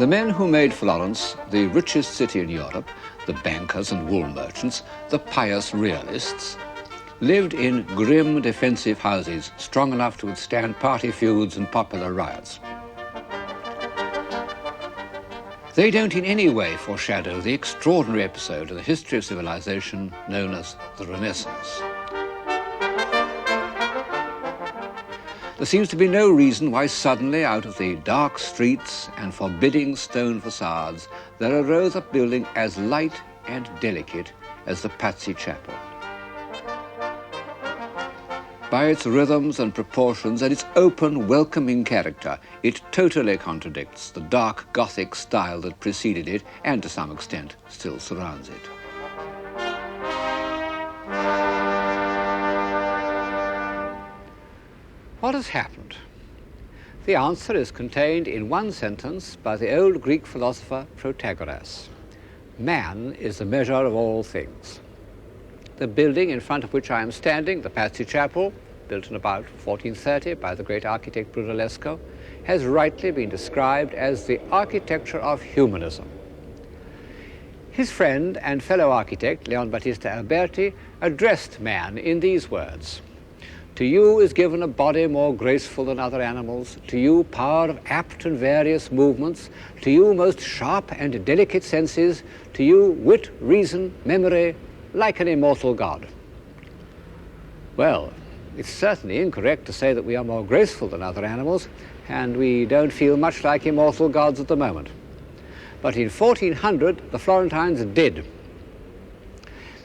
The men who made Florence the richest city in Europe, the bankers and wool merchants, the pious realists, lived in grim defensive houses strong enough to withstand party feuds and popular riots. They don't in any way foreshadow the extraordinary episode in the history of civilization known as the Renaissance. There seems to be no reason why suddenly out of the dark streets and forbidding stone facades there arose a building as light and delicate as the Patsy Chapel. By its rhythms and proportions and its open, welcoming character, it totally contradicts the dark Gothic style that preceded it and, to some extent, still surrounds it. What has happened? The answer is contained in one sentence by the old Greek philosopher Protagoras. Man is the measure of all things. The building in front of which I am standing, the Patsy Chapel, built in about 1430 by the great architect Brunellesco, has rightly been described as the architecture of humanism. His friend and fellow architect, Leon Battista Alberti, addressed man in these words: "To you is given a body more graceful than other animals, to you power of apt and various movements, to you most sharp and delicate senses, to you wit, reason, memory, like an immortal God." Well, it's certainly incorrect to say that we are more graceful than other animals, and we don't feel much like immortal gods at the moment. But in 1400, the Florentines did.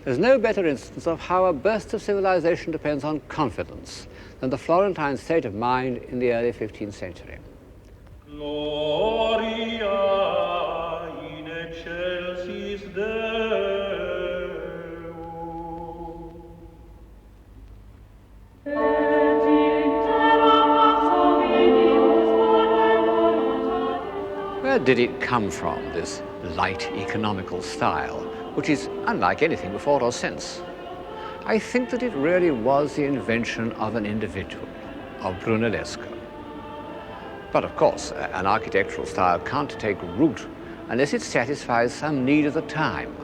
There's no better instance of how a burst of civilization depends on confidence than the Florentine state of mind in the early 15th century. Gloria in excelsis Deo. Where did it come from, this light economical style, which is unlike anything before or since? I think that it really was the invention of an individual, of Brunellesco. But of course, an architectural style can't take root unless it satisfies some need of the time.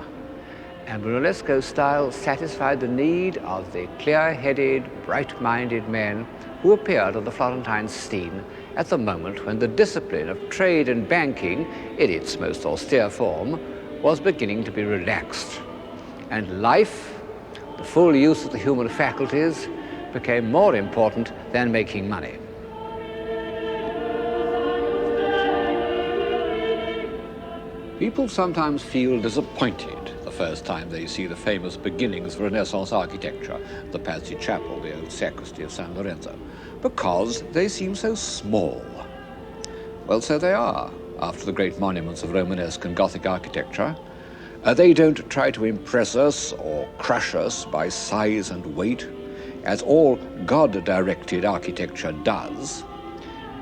And Brunellesco's style satisfied the need of the clear-headed, bright-minded men who appeared on the Florentine scene at the moment when the discipline of trade and banking, in its most austere form, was beginning to be relaxed. And life, the full use of the human faculties, became more important than making money. People sometimes feel disappointed the first time they see the famous beginnings of Renaissance architecture, the Patsy Chapel, the old sacristy of San Lorenzo, because they seem so small. Well, so they are, after the great monuments of Romanesque and Gothic architecture. They don't try to impress us or crush us by size and weight, as all God-directed architecture does.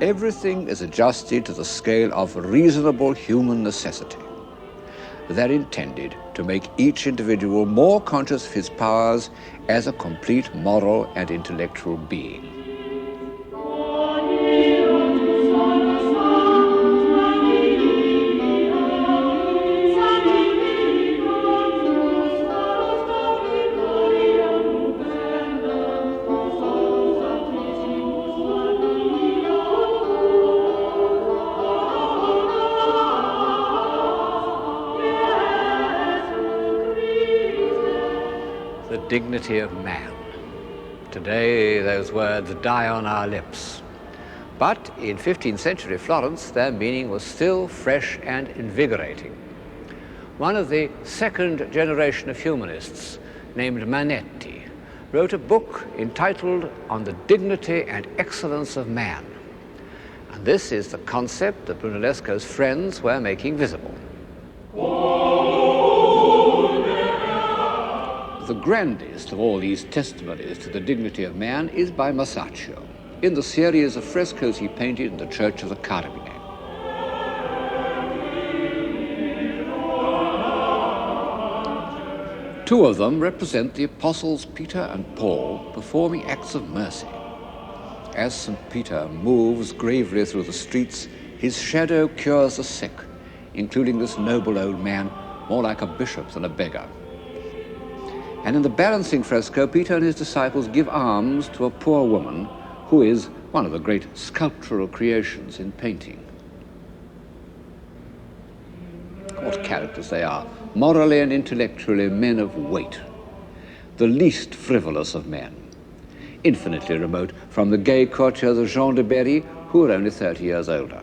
Everything is adjusted to the scale of reasonable human necessity. They're intended to make each individual more conscious of his powers as a complete moral and intellectual being. The dignity of man. Today, those words die on our lips. But in 15th century Florence, their meaning was still fresh and invigorating. One of the second generation of humanists, named Manetti, wrote a book entitled On the Dignity and Excellence of Man. And this is the concept that Brunellesco's friends were making visible. The grandest of all these testimonies to the dignity of man is by Masaccio, in the series of frescoes he painted in the Church of the Carmine. Two of them represent the apostles Peter and Paul performing acts of mercy. As St. Peter moves gravely through the streets, his shadow cures the sick, including this noble old man, more like a bishop than a beggar. And in the balancing fresco, Peter and his disciples give alms to a poor woman who is one of the great sculptural creations in painting. What characters they are, morally and intellectually men of weight, the least frivolous of men, infinitely remote from the gay courtiers of Jean de Berry, who are only 30 years older.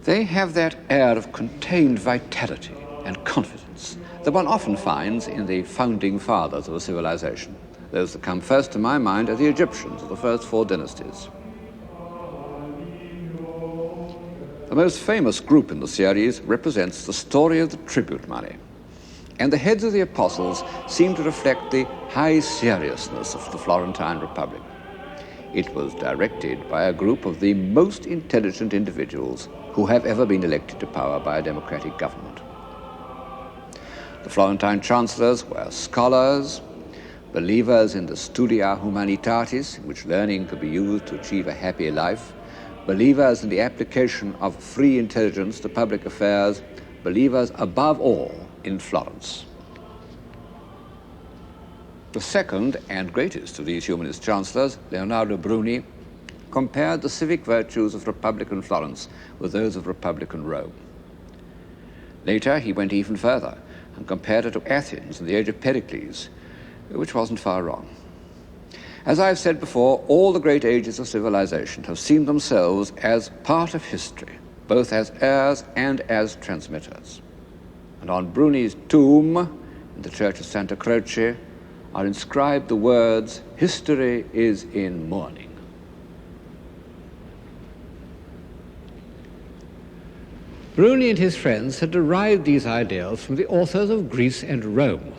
They have that air of contained vitality and confidence that one often finds in the founding fathers of a civilization. Those that come first to my mind are the Egyptians of the first 4 dynasties. The most famous group in the series represents the story of the tribute money, and the heads of the apostles seem to reflect the high seriousness of the Florentine Republic. It was directed by a group of the most intelligent individuals who have ever been elected to power by a democratic government. The Florentine chancellors were scholars, believers in the studia humanitatis, in which learning could be used to achieve a happy life, believers in the application of free intelligence to public affairs, believers above all in Florence. The second and greatest of these humanist chancellors, Leonardo Bruni, compared the civic virtues of Republican Florence with those of Republican Rome. Later, he went even further and compared it to Athens in the age of Pericles, which wasn't far wrong. As I've said before, all the great ages of civilization have seen themselves as part of history, both as heirs and as transmitters. And on Bruni's tomb in the church of Santa Croce are inscribed the words, "History is in mourning." Bruni and his friends had derived these ideals from the authors of Greece and Rome.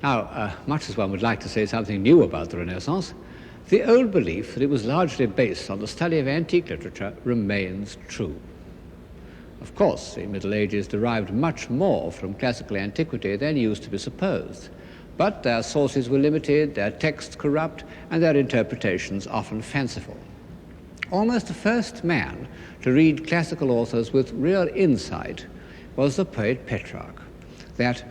Now, much as one would like to say something new about the Renaissance, the old belief that it was largely based on the study of antique literature remains true. Of course, the Middle Ages derived much more from classical antiquity than used to be supposed, but their sources were limited, their texts corrupt, and their interpretations often fanciful. Almost the first man to read classical authors with real insight was the poet Petrarch, that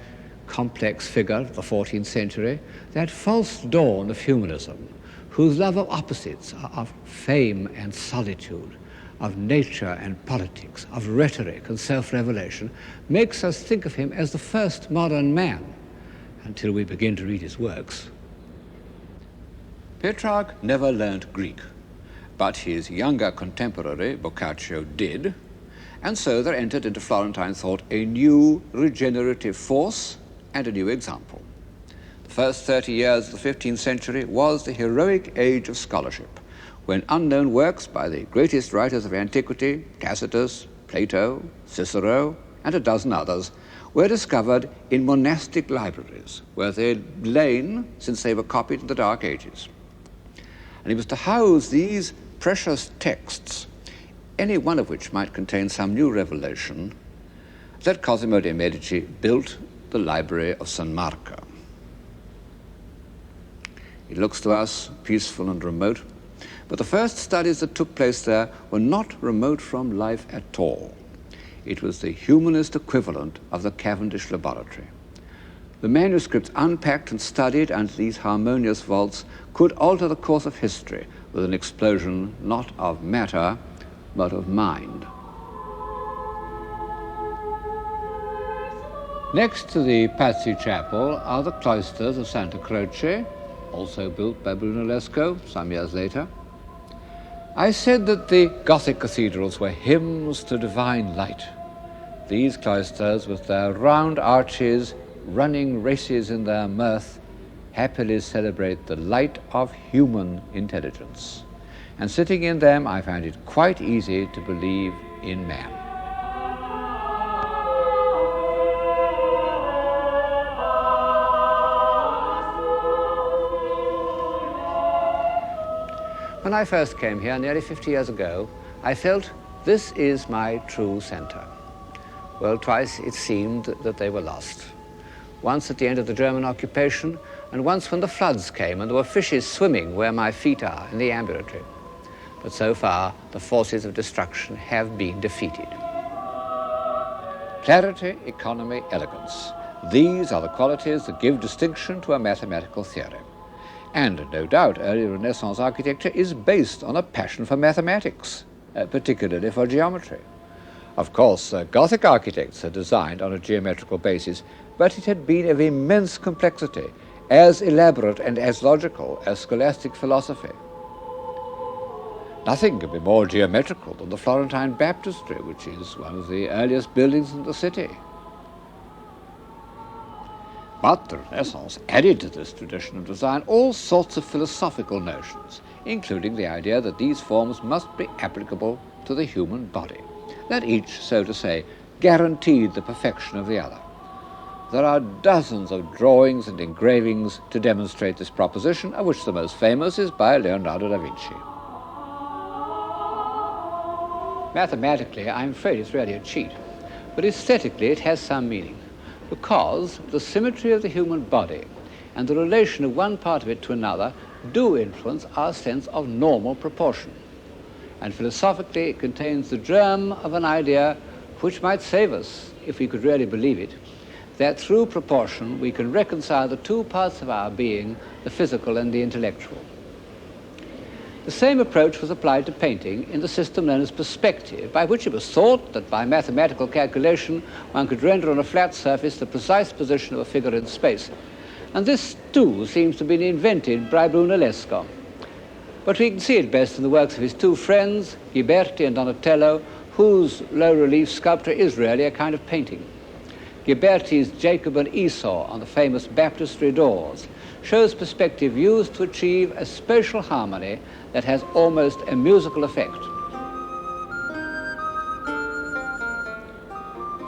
complex figure of the 14th century, that false dawn of humanism, whose love of opposites, of fame and solitude, of nature and politics, of rhetoric and self-revelation, makes us think of him as the first modern man, until we begin to read his works. Petrarch never learned Greek, but his younger contemporary, Boccaccio, did, and so there entered into Florentine thought a new regenerative force and a new example. The first 30 years of the 15th century was the heroic age of scholarship, when unknown works by the greatest writers of antiquity, Tacitus, Plato, Cicero, and a dozen others, were discovered in monastic libraries, where they'd lain since they were copied in the Dark Ages. And it was to house these precious texts, any one of which might contain some new revelation, that Cosimo de' Medici built the library of San Marco. It looks to us peaceful and remote, but the first studies that took place there were not remote from life at all. It was the humanist equivalent of the Cavendish laboratory. The manuscripts unpacked and studied under these harmonious vaults could alter the course of history with an explosion not of matter, but of mind. Next to the Pazzi Chapel are the cloisters of Santa Croce, also built by Brunellesco some years later. I said that the Gothic cathedrals were hymns to divine light. These cloisters, with their round arches, running races in their mirth, happily celebrate the light of human intelligence. And sitting in them, I find it quite easy to believe in man. When I first came here nearly 50 years ago, I felt this is my true center. Well, twice it seemed that they were lost. Once at the end of the German occupation, and once when the floods came and there were fishes swimming where my feet are in the ambulatory. But so far, the forces of destruction have been defeated. Clarity, economy, elegance. These are the qualities that give distinction to a mathematical theory. And no doubt early Renaissance architecture is based on a passion for mathematics, particularly for geometry. Of course, Gothic architects had designed on a geometrical basis, but it had been of immense complexity, as elaborate and as logical as scholastic philosophy. Nothing can be more geometrical than the Florentine baptistry, which is one of the earliest buildings in the city. But the Renaissance added to this tradition of design all sorts of philosophical notions, including the idea that these forms must be applicable to the human body, that each, so to say, guaranteed the perfection of the other. There are dozens of drawings and engravings to demonstrate this proposition, of which the most famous is by Leonardo da Vinci. Mathematically, I'm afraid it's really a cheat, but aesthetically it has some meaning, because the symmetry of the human body and the relation of one part of it to another do influence our sense of normal proportion. And philosophically, it contains the germ of an idea which might save us, if we could really believe it, that through proportion we can reconcile the two parts of our being, the physical and the intellectual. The same approach was applied to painting in the system known as perspective, by which it was thought that by mathematical calculation one could render on a flat surface the precise position of a figure in space. And this, too, seems to have been invented by Brunellesco. But we can see it best in the works of his two friends, Ghiberti and Donatello, whose low-relief sculpture is really a kind of painting. Ghiberti's Jacob and Esau on the famous baptistry doors shows perspective used to achieve a spatial harmony that has almost a musical effect.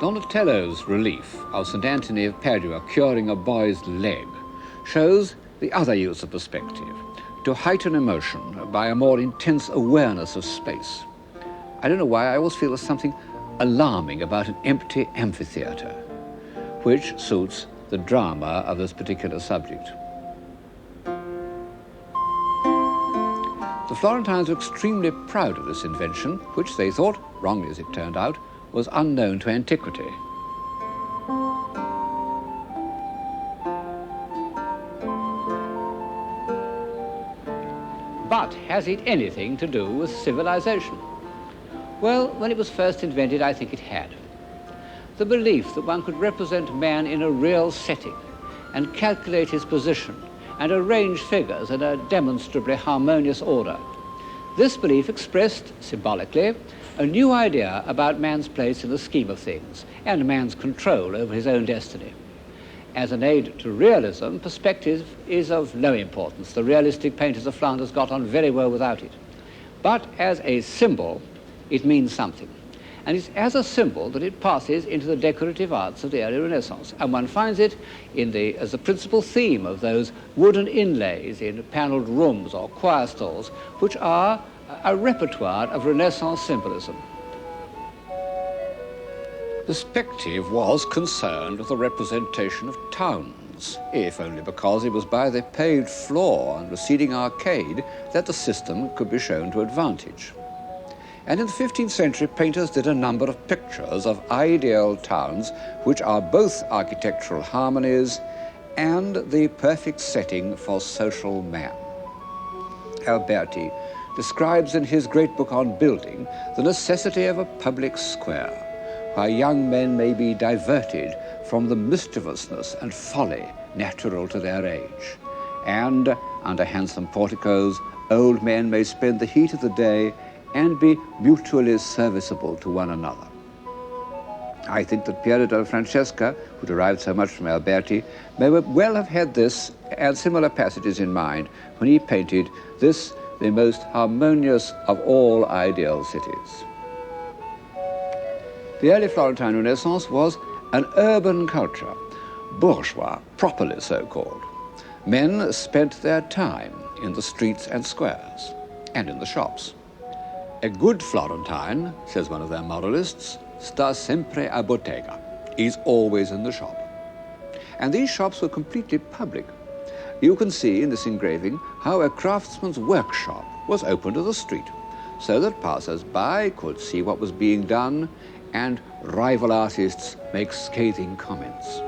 Donatello's relief of St. Anthony of Padua curing a boy's leg shows the other use of perspective, to heighten emotion by a more intense awareness of space. I don't know why I always feel there's something alarming about an empty amphitheater, which suits the drama of this particular subject. The Florentines were extremely proud of this invention, which they thought, wrongly as it turned out, was unknown to antiquity. But has it anything to do with civilization? Well, when it was first invented, I think it had. The belief that one could represent man in a real setting and calculate his position and arrange figures in a demonstrably harmonious order. This belief expressed, symbolically, a new idea about man's place in the scheme of things and man's control over his own destiny. As an aid to realism, perspective is of no importance. The realistic painters of Flanders got on very well without it. But as a symbol, it means something. And it's as a symbol that it passes into the decorative arts of the early Renaissance. And one finds it as the principal theme of those wooden inlays in panelled rooms or choir stalls, which are a repertoire of Renaissance symbolism. Perspective was concerned with the representation of towns, if only because it was by the paved floor and receding arcade that the system could be shown to advantage. And in the 15th century, painters did a number of pictures of ideal towns, which are both architectural harmonies and the perfect setting for social man. Alberti describes in his great book on building the necessity of a public square, where young men may be diverted from the mischievousness and folly natural to their age. And under handsome porticos, old men may spend the heat of the day and be mutually serviceable to one another. I think that Piero della Francesca, who derived so much from Alberti, may well have had this and similar passages in mind when he painted this, the most harmonious of all ideal cities. The early Florentine Renaissance was an urban culture, bourgeois, properly so-called. Men spent their time in the streets and squares, and in the shops. A good Florentine, says one of their moralists, sta sempre a bottega, is always in the shop. And these shops were completely public. You can see in this engraving how a craftsman's workshop was open to the street, so that passers-by could see what was being done and rival artists make scathing comments.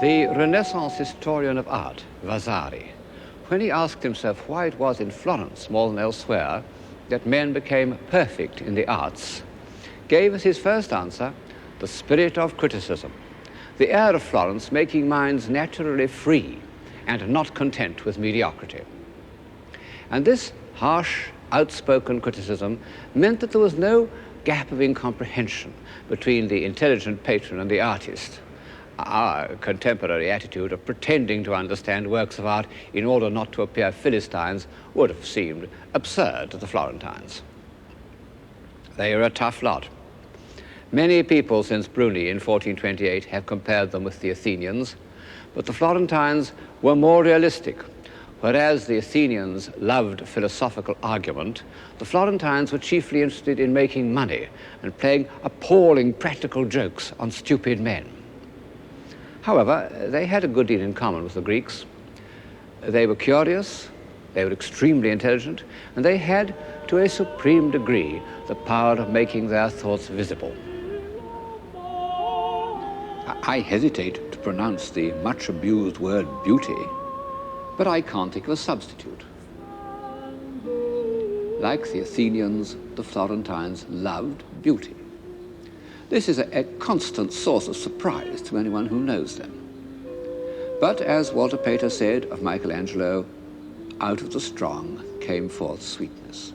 The Renaissance historian of art, Vasari, when he asked himself why it was in Florence more than elsewhere that men became perfect in the arts, gave as his first answer the spirit of criticism, the air of Florence making minds naturally free and not content with mediocrity. And this harsh, outspoken criticism meant that there was no gap of incomprehension between the intelligent patron and the artist. Our contemporary attitude of pretending to understand works of art in order not to appear Philistines would have seemed absurd to the Florentines. They are a tough lot. Many people since Bruni in 1428 have compared them with the Athenians, but the Florentines were more realistic. Whereas the Athenians loved philosophical argument, the Florentines were chiefly interested in making money and playing appalling practical jokes on stupid men. However, they had a good deal in common with the Greeks. They were curious, they were extremely intelligent, and they had, to a supreme degree, the power of making their thoughts visible. I hesitate to pronounce the much abused word beauty, but I can't think of a substitute. Like the Athenians, the Florentines loved beauty. This is a constant source of surprise to anyone who knows them. But as Walter Pater said of Michelangelo, out of the strong came forth sweetness.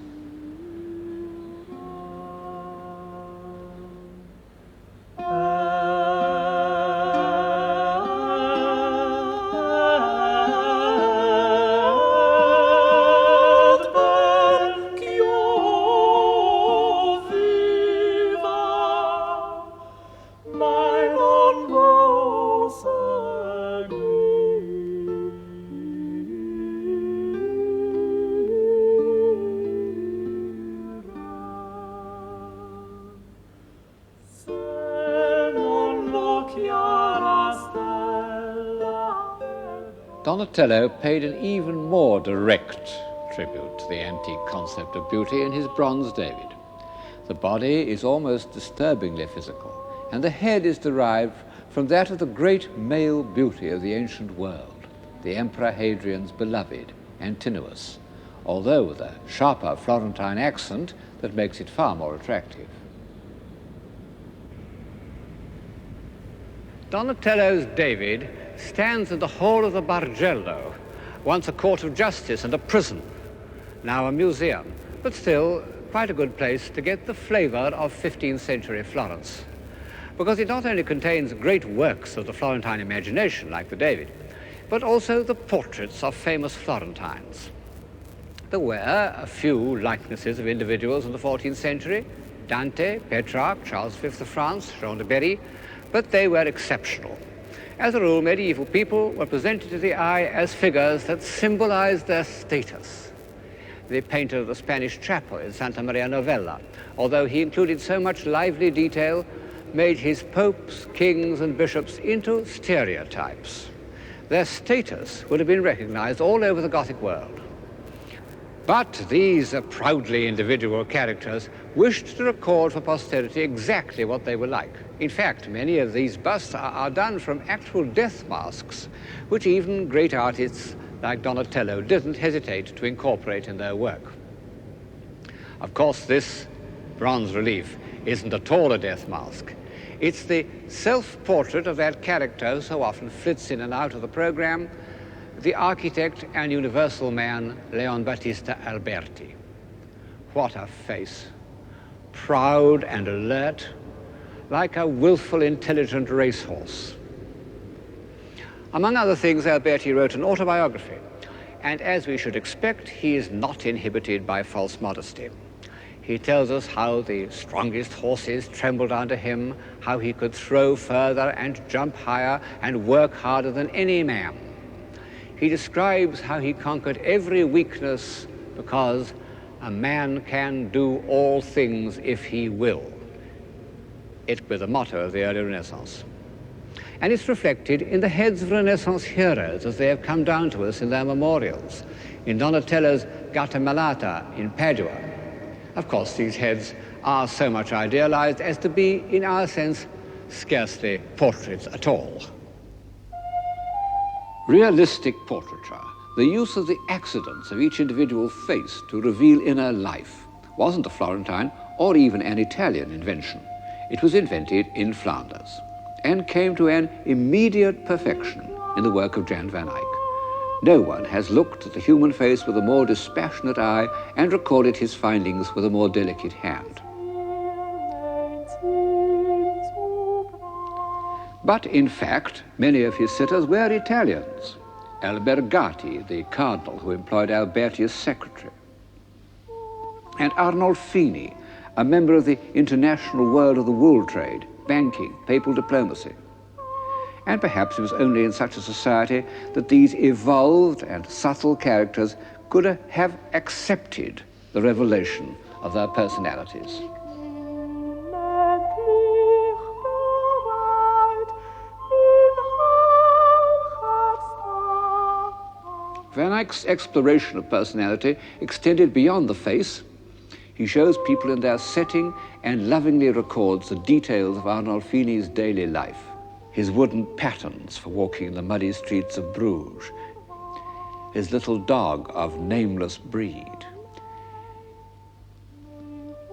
Donatello paid an even more direct tribute to the antique concept of beauty in his bronze David. The body is almost disturbingly physical, and the head is derived from that of the great male beauty of the ancient world, the Emperor Hadrian's beloved, Antinous, although with a sharper Florentine accent that makes it far more attractive. Donatello's David stands in the hall of the Bargello, once a court of justice and a prison, now a museum, but still quite a good place to get the flavor of 15th century Florence, because it not only contains great works of the Florentine imagination, like the David, but also the portraits of famous Florentines. There were a few likenesses of individuals in the 14th century, Dante, Petrarch, Charles V of France, Jean de Berry, but they were exceptional. As a rule, medieval people were presented to the eye as figures that symbolized their status. The painter of the Spanish chapel in Santa Maria Novella, although he included so much lively detail, made his popes, kings, and bishops into stereotypes. Their status would have been recognized all over the Gothic world. But these proudly individual characters wished to record for posterity exactly what they were like. In fact, many of these busts are done from actual death masks, which even great artists like Donatello didn't hesitate to incorporate in their work. Of course, this bronze relief isn't at all a death mask. It's the self-portrait of that character who so often flits in and out of the program, the architect and universal man, Leon Battista Alberti. What a face. Proud and alert, like a willful, intelligent racehorse. Among other things, Alberti wrote an autobiography, and as we should expect, he is not inhibited by false modesty. He tells us how the strongest horses trembled under him, how he could throw further and jump higher and work harder than any man. He describes how he conquered every weakness because a man can do all things if he will. It was the motto of the early Renaissance. And it's reflected in the heads of Renaissance heroes as they have come down to us in their memorials, in Donatello's Gattamelata in Padua. Of course, these heads are so much idealized as to be, in our sense, scarcely portraits at all. Realistic portraiture, the use of the accidents of each individual face to reveal inner life, wasn't a Florentine or even an Italian invention. It was invented in Flanders and came to an immediate perfection in the work of Jan van Eyck. No one has looked at the human face with a more dispassionate eye and recorded his findings with a more delicate hand. But in fact, many of his sitters were Italians. Albergati, the cardinal who employed Alberti as secretary, and Arnolfini, a member of the international world of the wool trade, banking, papal diplomacy. And perhaps it was only in such a society that these evolved and subtle characters could have accepted the revelation of their personalities. Van Eyck's exploration of personality extended beyond the face. He shows people in their setting and lovingly records the details of Arnolfini's daily life. His wooden patterns for walking in the muddy streets of Bruges, his little dog of nameless breed,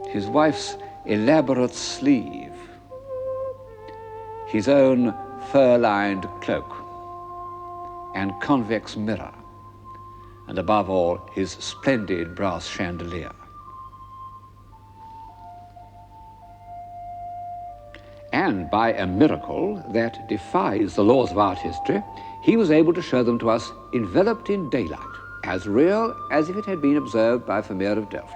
his wife's elaborate sleeve, his own fur-lined cloak and convex mirror, and above all, his splendid brass chandelier. And by a miracle that defies the laws of art history, he was able to show them to us enveloped in daylight, as real as if it had been observed by Vermeer of Delft.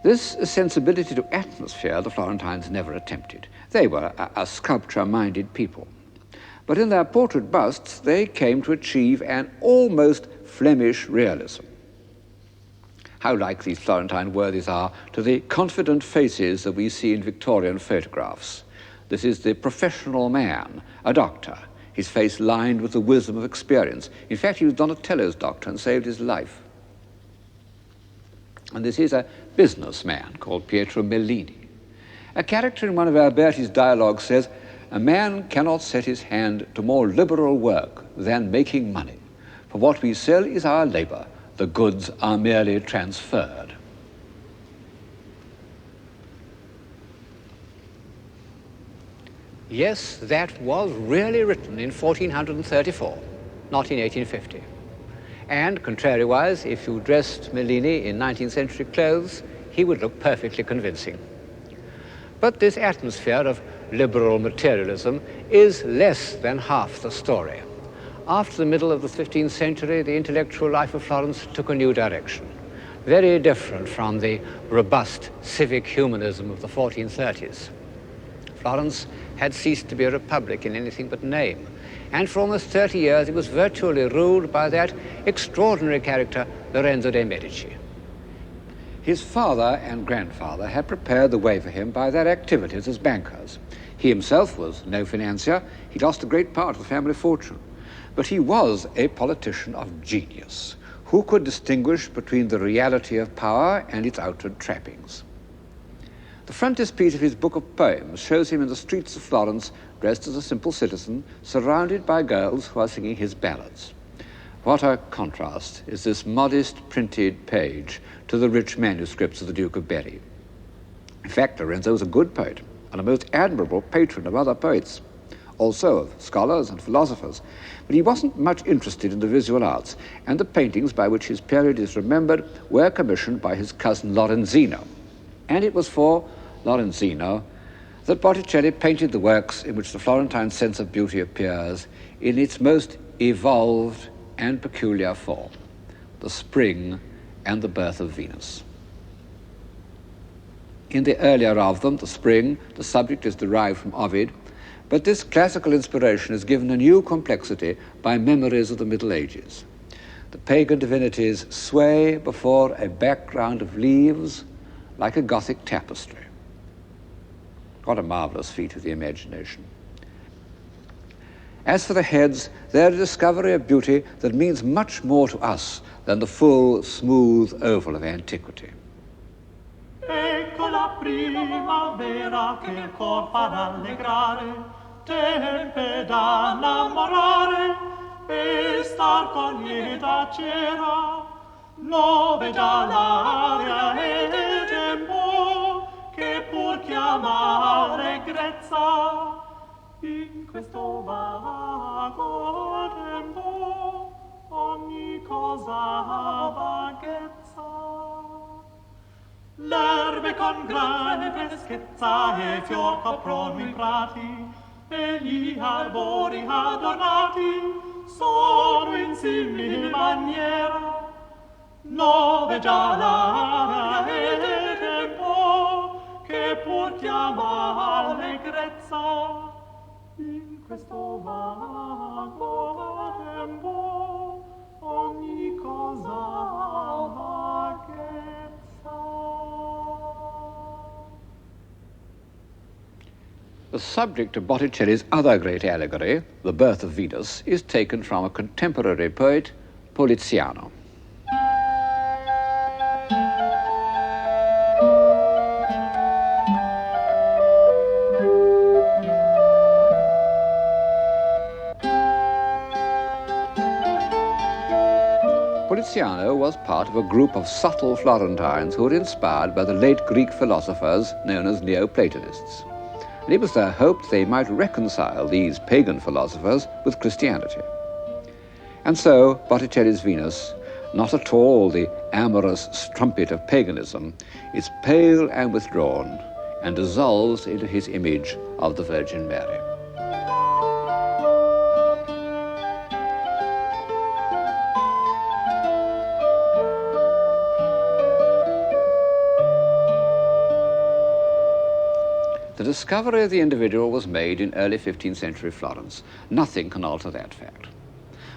This sensibility to atmosphere the Florentines never attempted. They were a sculpture-minded people. But in their portrait busts, they came to achieve an almost Flemish realism. How like these Florentine worthies are to the confident faces that we see in Victorian photographs. This is the professional man, a doctor, his face lined with the wisdom of experience. In fact, he was Donatello's doctor and saved his life. And this is a businessman called Pietro Mellini. A character in one of Alberti's dialogues says, "A man cannot set his hand to more liberal work than making money. For what we sell is our labor. The goods are merely transferred." Yes, that was really written in 1434, not in 1850. And contrariwise, if you dressed Mellini in 19th century clothes, he would look perfectly convincing. But this atmosphere of liberal materialism is less than half the story. After the middle of the 15th century, the intellectual life of Florence took a new direction, very different from the robust civic humanism of the 1430s. Florence had ceased to be a republic in anything but name, and for almost 30 years it was virtually ruled by that extraordinary character, Lorenzo de' Medici. His father and grandfather had prepared the way for him by their activities as bankers. He himself was no financier. He lost a great part of the family fortune. But he was a politician of genius who could distinguish between the reality of power and its outward trappings. The frontispiece of his book of poems shows him in the streets of Florence dressed as a simple citizen, surrounded by girls who are singing his ballads. What a contrast is this modest printed page to the rich manuscripts of the Duke of Berry. In fact, Lorenzo was a good poet and a most admirable patron of other poets, also of scholars and philosophers, but he wasn't much interested in the visual arts, and the paintings by which his period is remembered were commissioned by his cousin Lorenzino. And it was for Lorenzino that Botticelli painted the works in which the Florentine sense of beauty appears in its most evolved and peculiar form, the Spring and the Birth of Venus. In the earlier of them, the Spring, the subject is derived from Ovid, but this classical inspiration is given a new complexity by memories of the Middle Ages. The pagan divinities sway before a background of leaves like a Gothic tapestry. What a marvelous feat of the imagination. As for the heads, they're a discovery of beauty that means much more to us than the full, smooth oval of antiquity. Ecco la primavera che il cor fa rallegrare, tempe da innamorare e star con lieta cera. Nove già l'aria e il tempo che pur chiama allegrezza. In questo vago tempo ogni cosa ha vaghezza. L'erbe con grande freschezza e fior coprono i prati e gli arbori adornati sono in simil maniera. Nove già l'aria e il tempo che pur chiama allegrezza. In questo vago tempo ogni cosa ha vaghezza. The subject of Botticelli's other great allegory, The Birth of Venus, is taken from a contemporary poet, Poliziano. Poliziano was part of a group of subtle Florentines who were inspired by the late Greek philosophers known as Neoplatonists. And it was their hope they might reconcile these pagan philosophers with Christianity. And so Botticelli's Venus, not at all the amorous strumpet of paganism, is pale and withdrawn and dissolves into his image of the Virgin Mary. The discovery of the individual was made in early 15th century Florence. Nothing can alter that fact.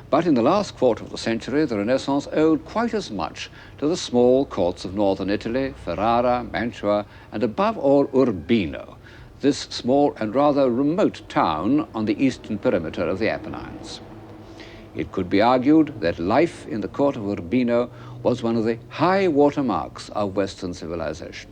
But in the last quarter of the century, the Renaissance owed quite as much to the small courts of northern Italy, Ferrara, Mantua, and above all Urbino, this small and rather remote town on the eastern perimeter of the Apennines. It could be argued that life in the court of Urbino was one of the high watermarks of Western civilization.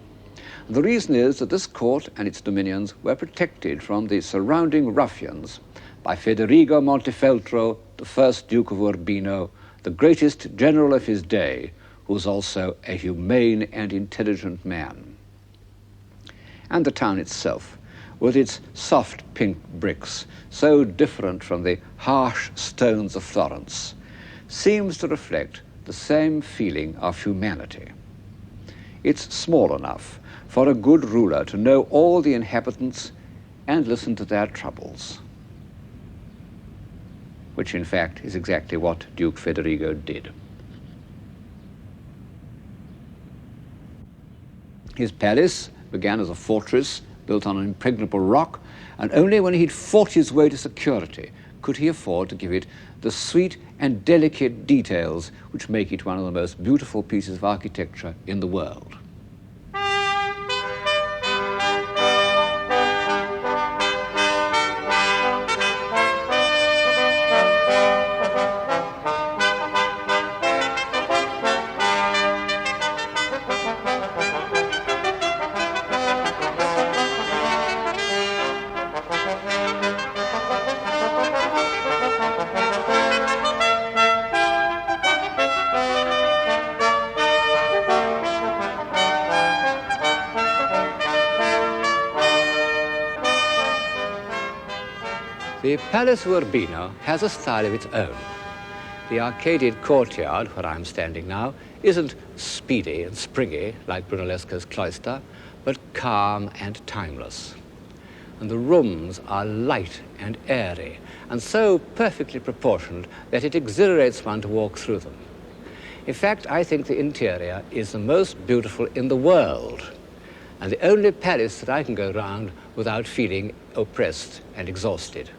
The reason is that this court and its dominions were protected from the surrounding ruffians by Federigo Montefeltro, the first Duke of Urbino, the greatest general of his day, who was also a humane and intelligent man. And the town itself, with its soft pink bricks, so different from the harsh stones of Florence, seems to reflect the same feeling of humanity. It's small enough for a good ruler to know all the inhabitants and listen to their troubles, which in fact is exactly what Duke Federigo did. His palace began as a fortress built on an impregnable rock, and only when he'd fought his way to security could he afford to give it the sweet and delicate details which make it one of the most beautiful pieces of architecture in the world. The Palace of Urbino has a style of its own. The arcaded courtyard, where I'm standing now, isn't speedy and springy like Brunellesco's cloister, but calm and timeless. And the rooms are light and airy, and so perfectly proportioned that it exhilarates one to walk through them. In fact, I think the interior is the most beautiful in the world, and the only palace that I can go round without feeling oppressed and exhausted.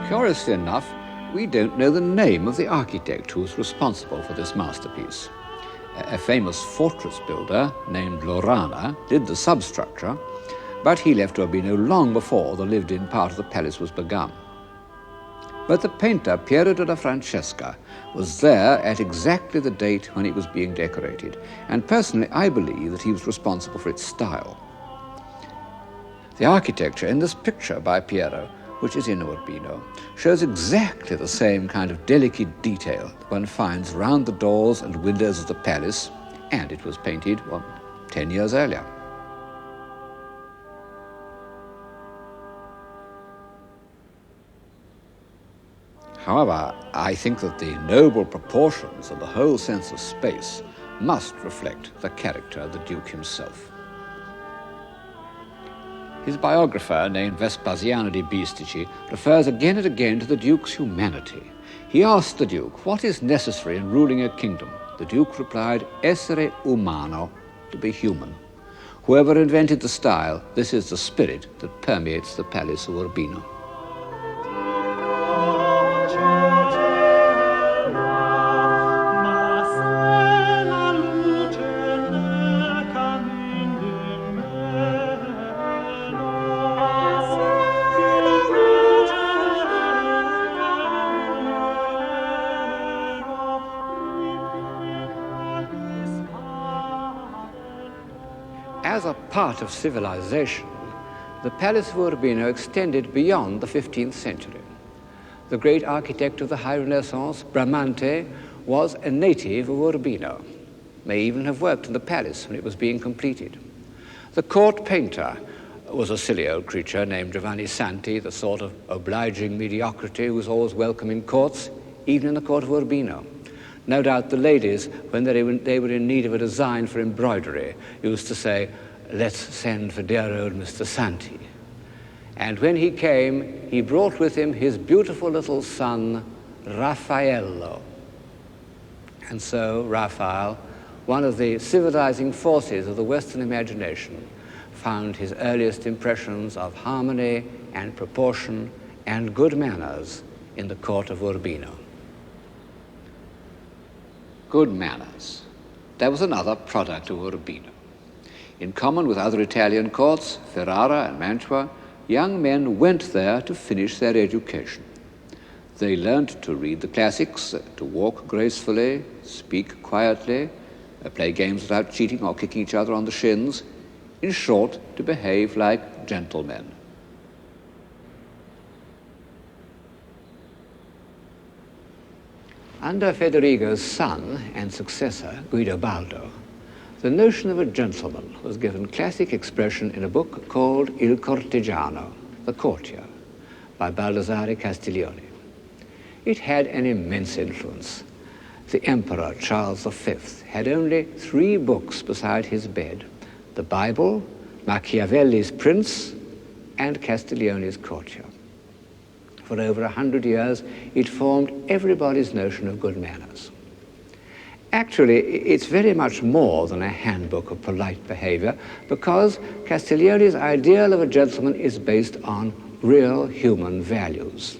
Curiously enough, we don't know the name of the architect who was responsible for this masterpiece. A famous fortress builder named Lorana did the substructure, but he left Urbino long before the lived-in part of the palace was begun. But the painter Piero della Francesca was there at exactly the date when it was being decorated, and personally I believe that he was responsible for its style. The architecture in this picture by Piero, which is in Urbino, shows exactly the same kind of delicate detail that one finds round the doors and windows of the palace, and it was painted, 10 years earlier. However, I think that the noble proportions and the whole sense of space must reflect the character of the Duke himself. His biographer, named Vespasiano di Bistici, refers again and again to the Duke's humanity. He asked the Duke, what is necessary in ruling a kingdom? The Duke replied, essere umano, to be human. Whoever invented the style, this is the spirit that permeates the Palace of Urbino. As a part of civilization, the Palace of Urbino extended beyond the 15th century. The great architect of the High Renaissance, Bramante, was a native of Urbino, may even have worked in the palace when it was being completed. The court painter was a silly old creature named Giovanni Santi, the sort of obliging mediocrity who was always welcome in courts, even in the court of Urbino. No doubt the ladies, when they were in need of a design for embroidery, used to say, let's send for dear old Mr. Santi. And when he came, he brought with him his beautiful little son, Raffaello. And so Raphael, one of the civilizing forces of the Western imagination, found his earliest impressions of harmony and proportion and good manners in the court of Urbino. Good manners. That was another product of Urbino. In common with other Italian courts, Ferrara and Mantua, young men went there to finish their education. They learned to read the classics, to walk gracefully, speak quietly, play games without cheating or kicking each other on the shins. In short, to behave like gentlemen. Under Federigo's son and successor, Guidobaldo, the notion of a gentleman was given classic expression in a book called Il Cortigiano, the Courtier, by Baldassare Castiglione. It had an immense influence. The Emperor Charles V had only 3 books beside his bed: the Bible, Machiavelli's Prince, and Castiglione's Courtier. For over 100 years, it formed everybody's notion of good manners. Actually, it's very much more than a handbook of polite behavior, because Castiglione's ideal of a gentleman is based on real human values.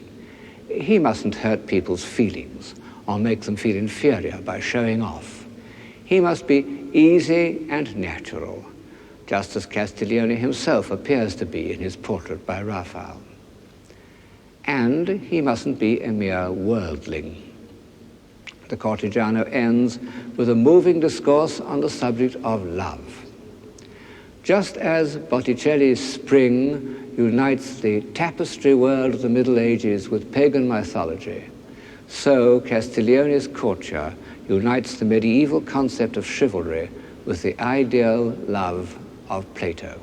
He mustn't hurt people's feelings or make them feel inferior by showing off. He must be easy and natural, just as Castiglione himself appears to be in his portrait by Raphael. And he mustn't be a mere worldling. The Cortigiano ends with a moving discourse on the subject of love. Just as Botticelli's Spring unites the tapestry world of the Middle Ages with pagan mythology, so Castiglione's Courtier unites the medieval concept of chivalry with the ideal love of Plato.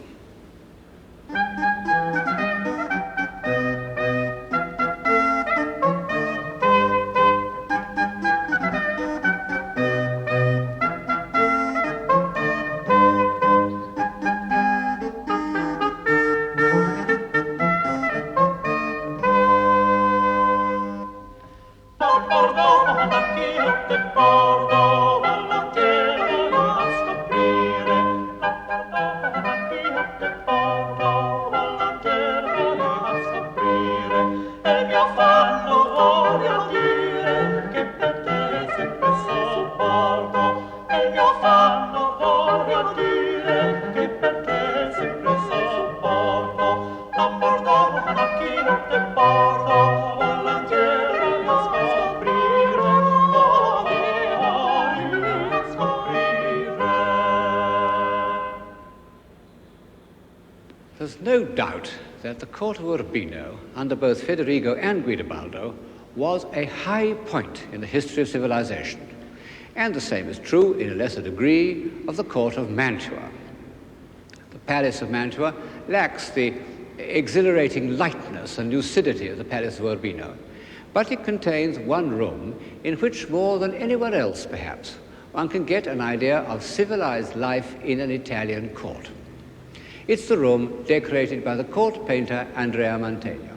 Porto, no doubt that the court of Urbino, under both Federigo and Guidobaldo, was a high point in the history of civilization. And the same is true, in a lesser degree, of the court of Mantua. The palace of Mantua lacks the exhilarating lightness and lucidity of the palace of Urbino, but it contains one room in which, more than anywhere else perhaps, one can get an idea of civilized life in an Italian court. It's the room decorated by the court painter Andrea Mantegna.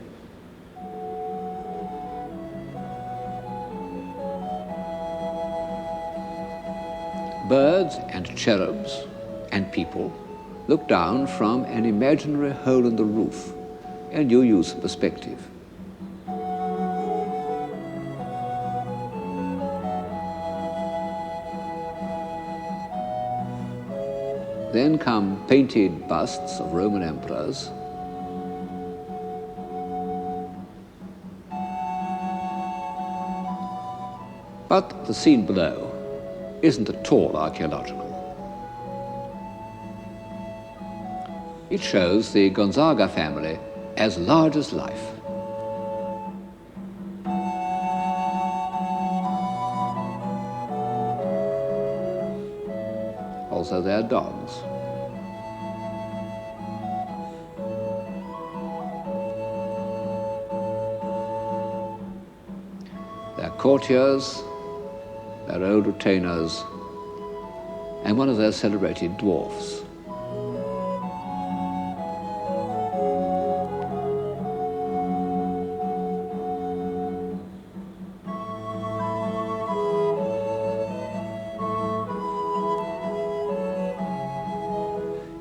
Birds and cherubs and people look down from an imaginary hole in the roof, a new use of perspective. Then come painted busts of Roman emperors, but the scene below isn't at all archaeological. It shows the Gonzaga family as large as life. Also their dogs. Their courtiers, their old retainers, and one of their celebrated dwarfs.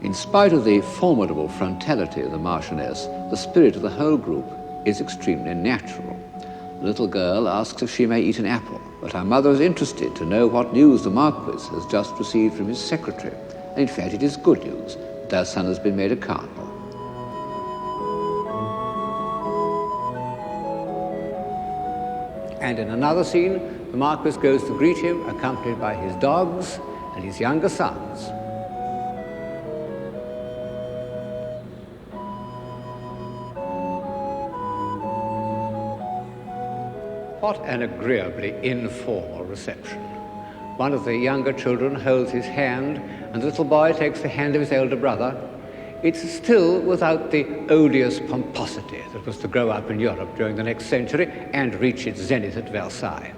In spite of the formidable frontality of the Marchioness, the spirit of the whole group is extremely natural. The little girl asks if she may eat an apple, but her mother is interested to know what news the Marquis has just received from his secretary. And in fact, it is good news that their son has been made a cardinal. And in another scene, the Marquis goes to greet him, accompanied by his dogs and his younger sons. What an agreeably informal reception. One of the younger children holds his hand, and the little boy takes the hand of his elder brother. It's still without the odious pomposity that was to grow up in Europe during the next century and reach its zenith at Versailles.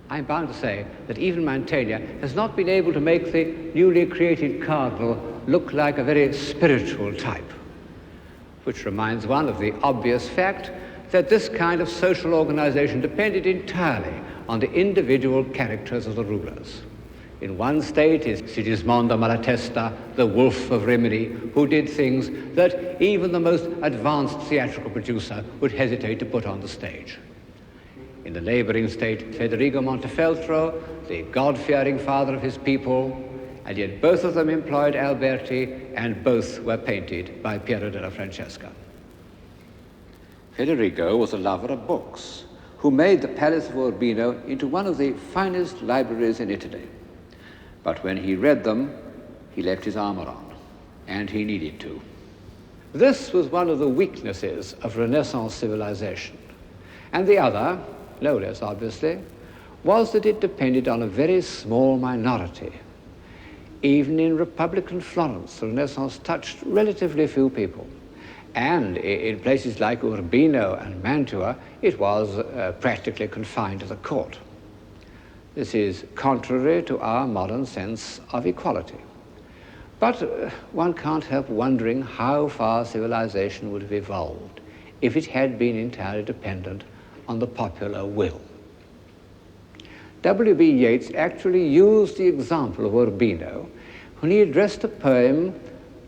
I'm bound to say that even Mantegna has not been able to make the newly created cardinal look like a very spiritual type, which reminds one of the obvious fact that this kind of social organization depended entirely on the individual characters of the rulers. In one state is Sigismondo Malatesta, the wolf of Rimini, who did things that even the most advanced theatrical producer would hesitate to put on the stage. In the neighboring state, Federigo Montefeltro, the God-fearing father of his people, and yet both of them employed Alberti, and both were painted by Piero della Francesca. Federigo was a lover of books, who made the Palace of Urbino into one of the finest libraries in Italy. But when he read them, he left his armor on, and he needed to. This was one of the weaknesses of Renaissance civilization. And the other, no less obviously, was that it depended on a very small minority. Even in Republican Florence, the Renaissance touched relatively few people. And in places like Urbino and Mantua, it was practically confined to the court. This is contrary to our modern sense of equality. But one can't help wondering how far civilization would have evolved if it had been entirely dependent on the popular will. W.B. Yeats actually used the example of Urbino when he addressed a poem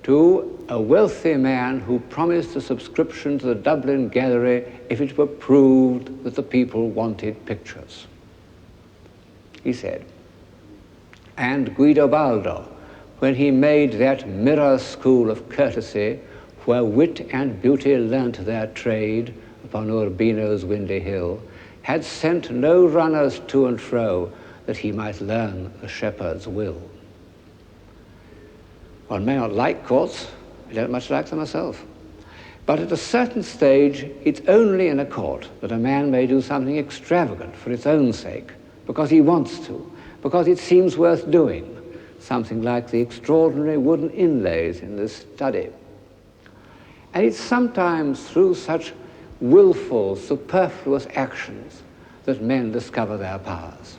to a wealthy man who promised a subscription to the Dublin Gallery if it were proved that the people wanted pictures. He said, and Guidobaldo, when he made that mirror school of courtesy where wit and beauty learnt their trade upon Urbino's windy hill, had sent no runners to and fro that he might learn the shepherd's will. One may not like courts, I don't much like them myself. But at a certain stage, it's only in a court that a man may do something extravagant for its own sake, because he wants to, because it seems worth doing, something like the extraordinary wooden inlays in this study. And it's sometimes through such willful, superfluous actions that men discover their powers.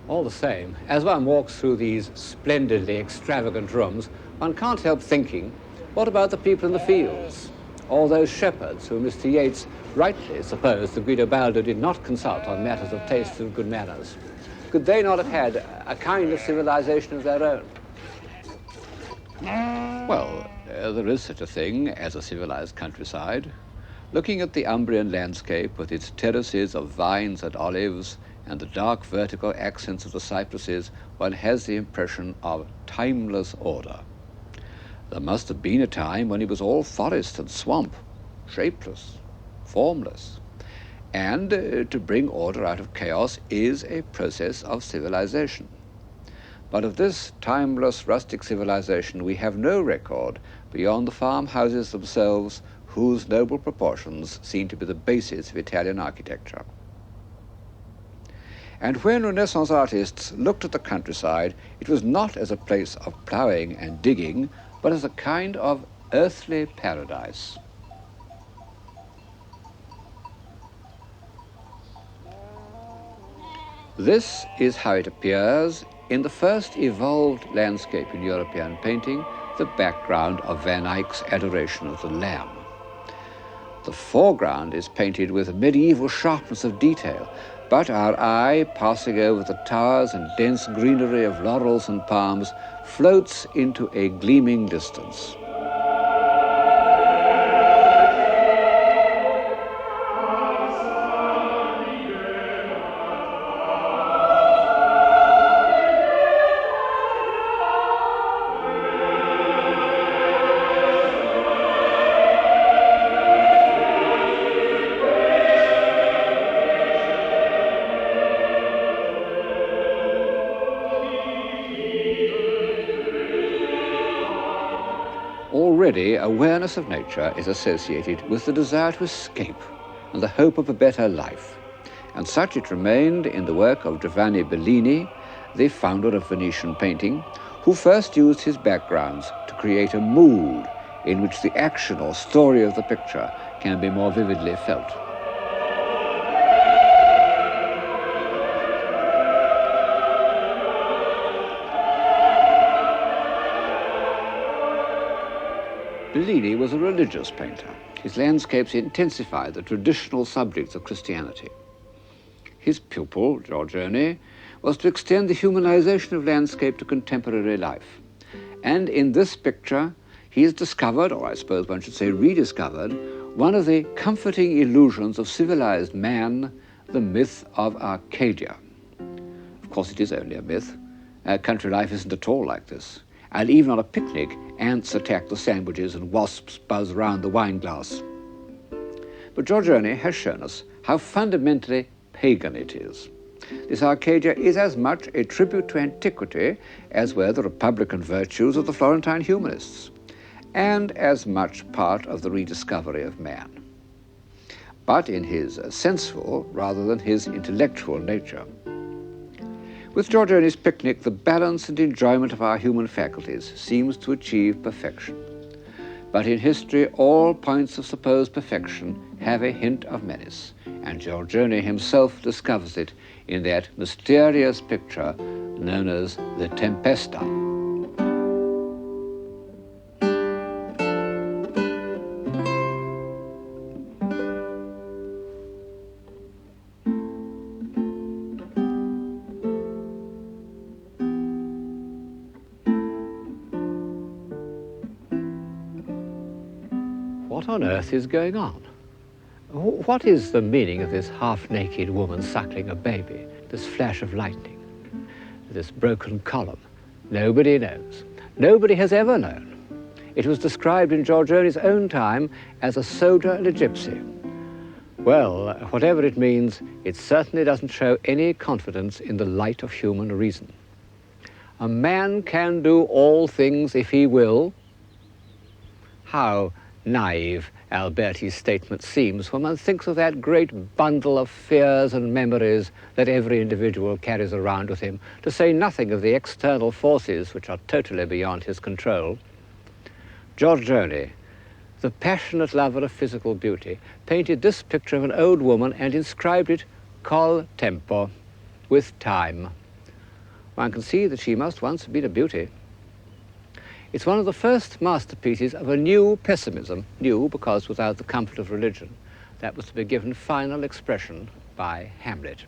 All the same, as one walks through these splendidly extravagant rooms, one can't help thinking, what about the people in the fields? All those shepherds who Mr. Yeats rightly supposed that Guidobaldo did not consult on matters of taste and good manners. Could they not have had a kind of civilization of their own? Well, there is such a thing as a civilized countryside. Looking at the Umbrian landscape with its terraces of vines and olives and the dark vertical accents of the cypresses, one has the impression of timeless order. There must have been a time when it was all forest and swamp, shapeless, formless. And to bring order out of chaos is a process of civilization. But of this timeless rustic civilization we have no record beyond the farmhouses themselves, whose noble proportions seem to be the basis of Italian architecture. And when Renaissance artists looked at the countryside, it was not as a place of ploughing and digging, but as a kind of earthly paradise. This is how it appears in the first evolved landscape in European painting, the background of Van Eyck's Adoration of the Lamb. The foreground is painted with a medieval sharpness of detail, but our eye, passing over the towers and dense greenery of laurels and palms, floats into a gleaming distance. Already, awareness of nature is associated with the desire to escape and the hope of a better life. And such it remained in the work of Giovanni Bellini, the founder of Venetian painting, who first used his backgrounds to create a mood in which the action or story of the picture can be more vividly felt. Bellini was a religious painter. His landscapes intensified the traditional subjects of Christianity. His pupil, Giorgione, was to extend the humanization of landscape to contemporary life. And in this picture, he has discovered, or I suppose one should say rediscovered, one of the comforting illusions of civilized man, the myth of Arcadia. Of course, it is only a myth. Country life isn't at all like this. And even on a picnic, ants attack the sandwiches and wasps buzz round the wine glass. But Giorgione has shown us how fundamentally pagan it is. This Arcadia is as much a tribute to antiquity as were the republican virtues of the Florentine humanists, and as much part of the rediscovery of man, but in his sensual rather than his intellectual nature. With Giorgione's picnic, the balance and enjoyment of our human faculties seems to achieve perfection. But in history, all points of supposed perfection have a hint of menace, and Giorgione himself discovers it in that mysterious picture known as the Tempesta. What on earth is going on? What is the meaning of this half-naked woman suckling a baby, this flash of lightning, this broken column? Nobody knows. Nobody has ever known. It was described in Giorgione's own time as a soda and a gypsy. Well, whatever it means, it certainly doesn't show any confidence in the light of human reason. A man can do all things if he will. How naive Alberti's statement seems when one thinks of that great bundle of fears and memories that every individual carries around with him, to say nothing of the external forces which are totally beyond his control. Giorgione, the passionate lover of physical beauty, painted this picture of an old woman and inscribed it col tempo, with time. One can see that she must once have been a beauty. It's one of the first masterpieces of a new pessimism, new because without the comfort of religion, that was to be given final expression by Hamlet.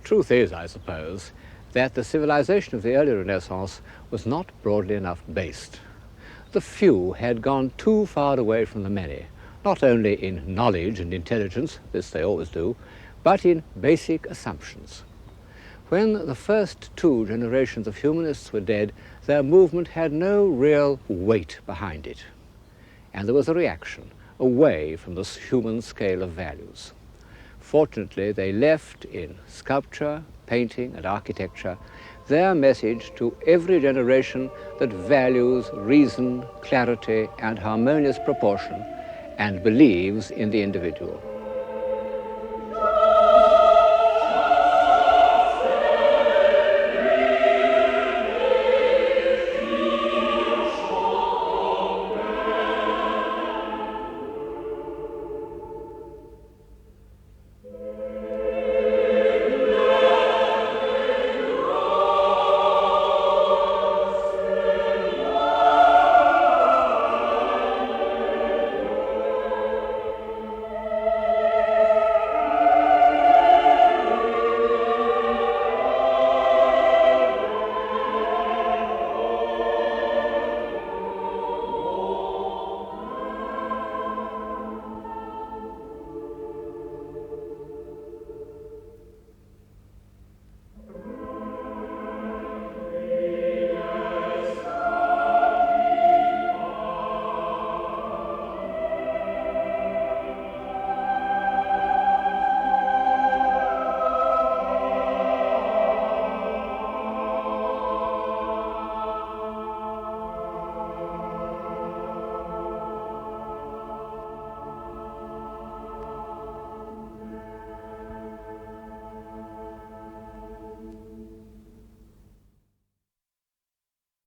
Truth is, I suppose, that the civilization of the early Renaissance was not broadly enough based. The few had gone too far away from the many, not only in knowledge and intelligence, this they always do, but in basic assumptions. When the first two generations of humanists were dead, their movement had no real weight behind it. And there was a reaction away from the human scale of values. Fortunately, they left in sculpture, painting, and architecture their message to every generation that values reason, clarity, and harmonious proportion, and believes in the individual.